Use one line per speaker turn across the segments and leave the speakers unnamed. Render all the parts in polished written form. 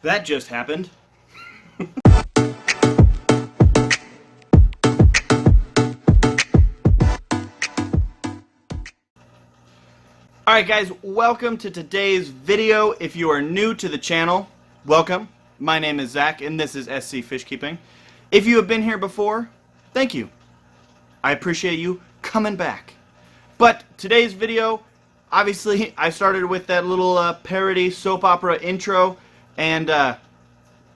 That just happened. Alright guys, welcome to today's video. If you are new to the channel, welcome. My name is Zach and this is SC Fish Keeping. If you have been here before, thank you. I appreciate you coming back. But today's video, obviously I started with that little parody soap opera intro, and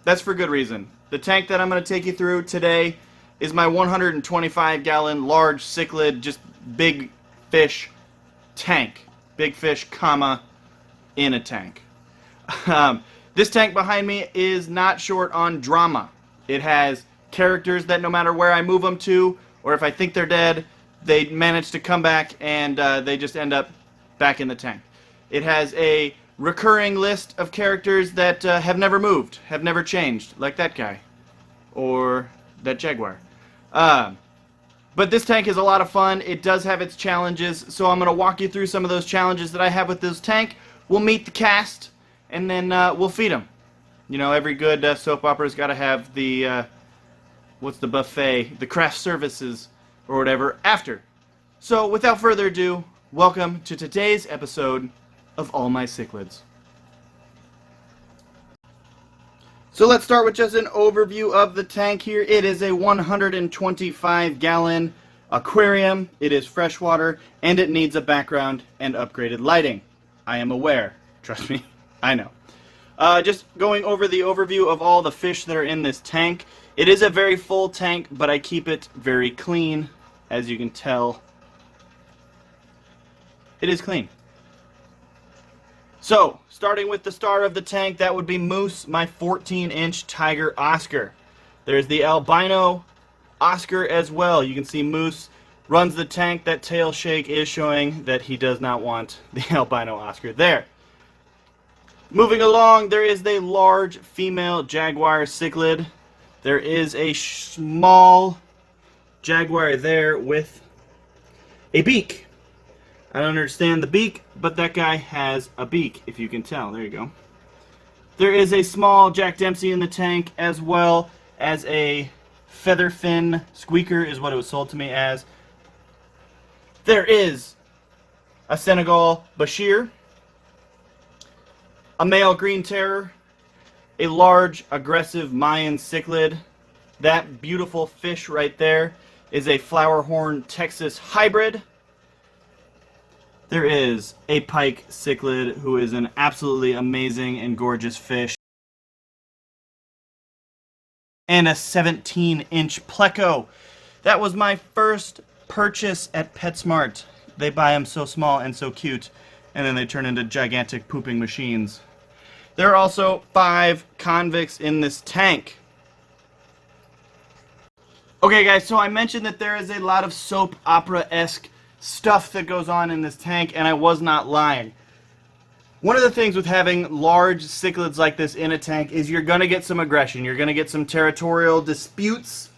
that's for good reason. The tank that I'm going to take you through today is my 125-gallon large cichlid, just big fish tank. Big fish, comma, in a tank. This tank behind me is not short on drama. It has characters that no matter where I move them to, or if I think they're dead, they manage to come back and they just end up back in the tank. It has a recurring list of characters that have never moved, have never changed, like that guy, or that jaguar. But this tank is a lot of fun. It does have its challenges, so I'm going to walk you through some of those challenges that I have with this tank. We'll meet the cast, and then we'll feed them. You know, every good soap opera's got to have the, what's the buffet? The craft services, or whatever, after. So, without further ado, welcome to today's episode of All My Cichlids. So let's start with just an overview of the tank here. It is a 125-gallon aquarium. It is freshwater, and it needs a background and upgraded lighting. I am aware. Trust me, I know. Just going over the overview of all the fish that are in this tank. It is a very full tank, but I keep it very clean. As you can tell, it is clean. So, starting with the star of the tank, that would be Moose, my 14-inch Tiger Oscar. There's the albino Oscar as well. You can see Moose runs the tank. That tail shake is showing that he does not want the albino Oscar there. Moving along, there is the large female jaguar cichlid. There is a small jaguar there with a beak. I don't understand the beak, but that guy has a beak, if you can tell. There you go. There is a small Jack Dempsey in the tank, as well as a featherfin squeaker, is what it was sold to me as. There is a Senegal Bashir, a male green terror, a large aggressive Mayan cichlid. That beautiful fish right there is a flowerhorn Texas hybrid. There is a pike cichlid who is an absolutely amazing and gorgeous fish. And a 17-inch pleco. That was my first purchase at PetSmart. They buy them so small and so cute, and then they turn into gigantic pooping machines. There are also 5 convicts in this tank. Okay guys, so I mentioned that there is a lot of soap opera-esque stuff that goes on in this tank, and I was not lying. One of the things with having large cichlids like this in a tank is you're going to get some aggression. You're going to get some territorial disputes,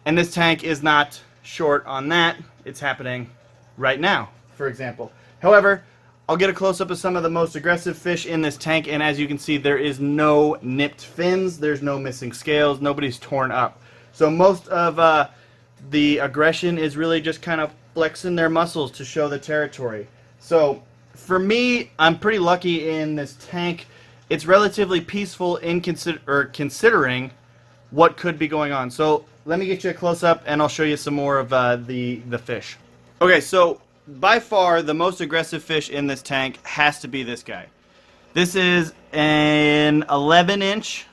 and this tank is not short on that. It's happening right now, for example. However, I'll get a close-up of some of the most aggressive fish in this tank, and as you can see, there is no nipped fins, there's no missing scales, nobody's torn up. So most of the aggression is really just kind of flexing their muscles to show the territory. So for me, I'm pretty lucky in this tank. It's relatively peaceful in considering what could be going on. So let me get you a close-up and I'll show you some more of the fish. Okay, so by far the most aggressive fish in this tank has to be this guy. This is an 11-inch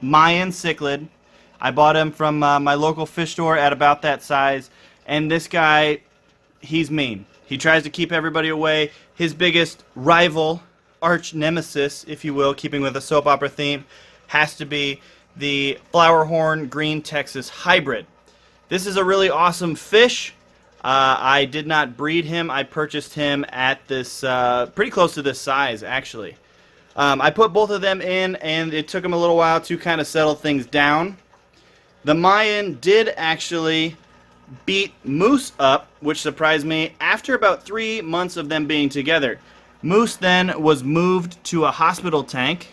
Mayan cichlid. I bought him from my local fish store at about that size, and this guy, he's mean. He tries to keep everybody away. His biggest rival, arch nemesis, if you will, keeping with a soap opera theme, has to be the flowerhorn green Texas hybrid. This is a really awesome fish. I did not breed him. I purchased him at this, pretty close to this size, actually. I put both of them in, and it took them a little while to kind of settle things down. The Mayan did actually beat Moose up, which surprised me, after about 3 months of them being together. Moose then was moved to a hospital tank,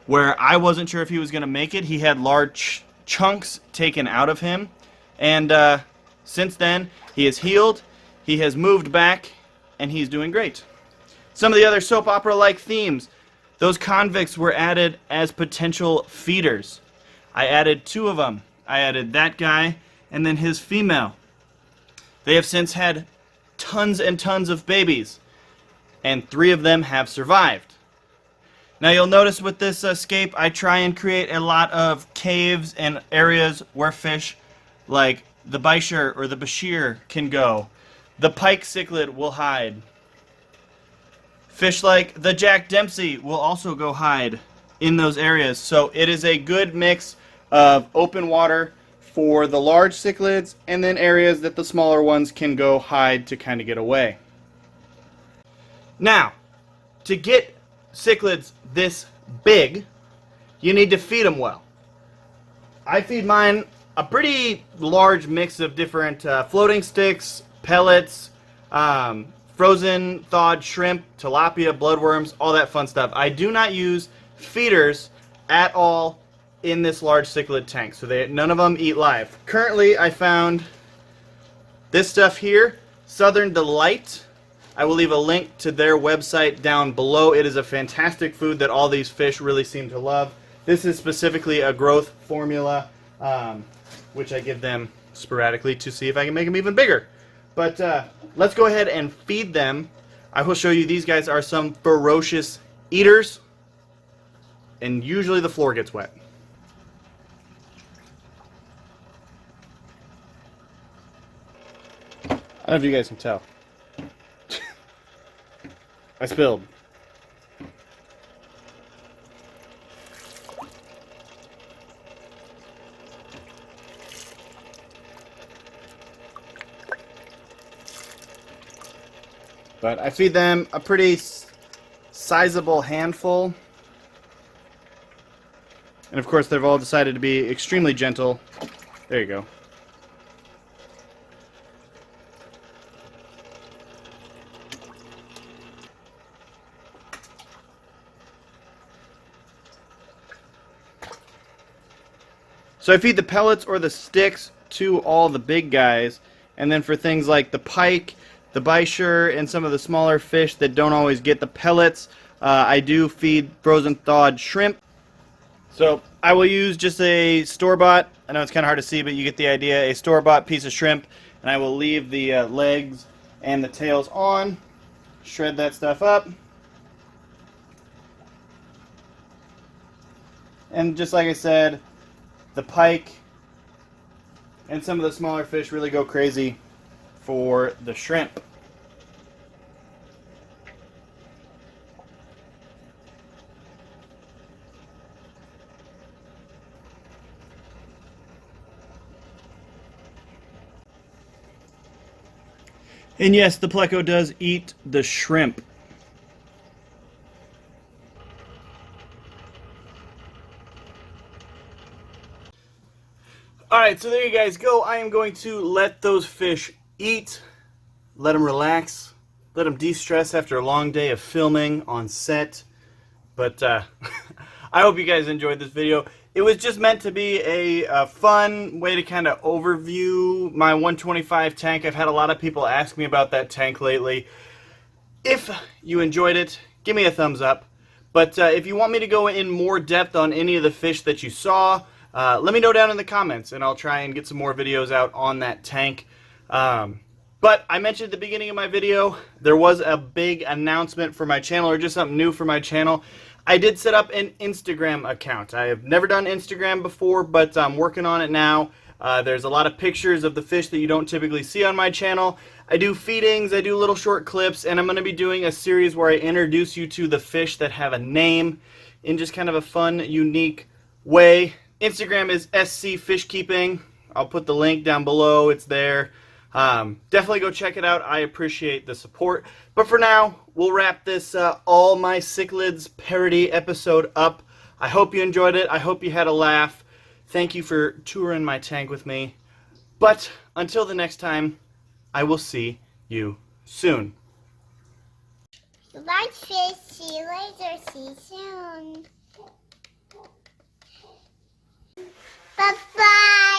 where I wasn't sure if he was going to make it. He had large chunks taken out of him, and since then he has healed, he has moved back, and he's doing great. Some of the other soap opera-like themes, those convicts were added as potential feeders. I added 2 of them. I added that guy and then his female. They have since had tons and tons of babies, and 3 of them have survived. Now you'll notice with this scape, I try and create a lot of caves and areas where fish like the Bishir or the Bashir can go. The pike cichlid will hide. Fish like the Jack Dempsey will also go hide in those areas. So it is a good mix of open water for the large cichlids and then areas that the smaller ones can go hide to kind of get away. Now, to get cichlids this big, you need to feed them well. I feed mine a pretty large mix of different floating sticks, pellets, frozen thawed shrimp, tilapia, bloodworms, all that fun stuff. I do not use feeders at all in this large cichlid tank, so none of them eat live. Currently, I found this stuff here, Southern Delight. I will leave a link to their website down below. It is a fantastic food that all these fish really seem to love. This is specifically a growth formula, which I give them sporadically to see if I can make them even bigger. But let's go ahead and feed them. I will show you these guys are some ferocious eaters, and usually the floor gets wet. I don't know if you guys can tell. I spilled. But I feed them a pretty sizable handful. And of course they've all decided to be extremely gentle. There you go. So I feed the pellets or the sticks to all the big guys, and then for things like the pike, the Bishir, and some of the smaller fish that don't always get the pellets, I do feed frozen thawed shrimp. So I will use just a store-bought, I know it's kind of hard to see, but you get the idea, a store-bought piece of shrimp, and I will leave the legs and the tails on, shred that stuff up. And just like I said, the pike and some of the smaller fish really go crazy for the shrimp. And yes, the pleco does eat the shrimp. Alright, so there you guys go. I am going to let those fish eat, let them relax, let them de-stress after a long day of filming on set. But I hope you guys enjoyed this video. It was just meant to be a fun way to kind of overview my 125 tank. I've had a lot of people ask me about that tank lately. If you enjoyed it, give me a thumbs up. But if you want me to go in more depth on any of the fish that you saw, let me know down in the comments, and I'll try and get some more videos out on that tank. But I mentioned at the beginning of my video, there was a big announcement for my channel, or just something new for my channel. I did set up an Instagram account. I have never done Instagram before, but I'm working on it now. There's a lot of pictures of the fish that you don't typically see on my channel. I do feedings, I do little short clips, and I'm going to be doing a series where I introduce you to the fish that have a name in just kind of a fun, unique way. Instagram is SC Fishkeeping. I'll put the link down below. It's there. Definitely go check it out. I appreciate the support. But for now, we'll wrap this All My Cichlids parody episode up. I hope you enjoyed it. I hope you had a laugh. Thank you for touring my tank with me. But until the next time, I will see you soon.
Like fish, see you later, see you soon. Bye-bye.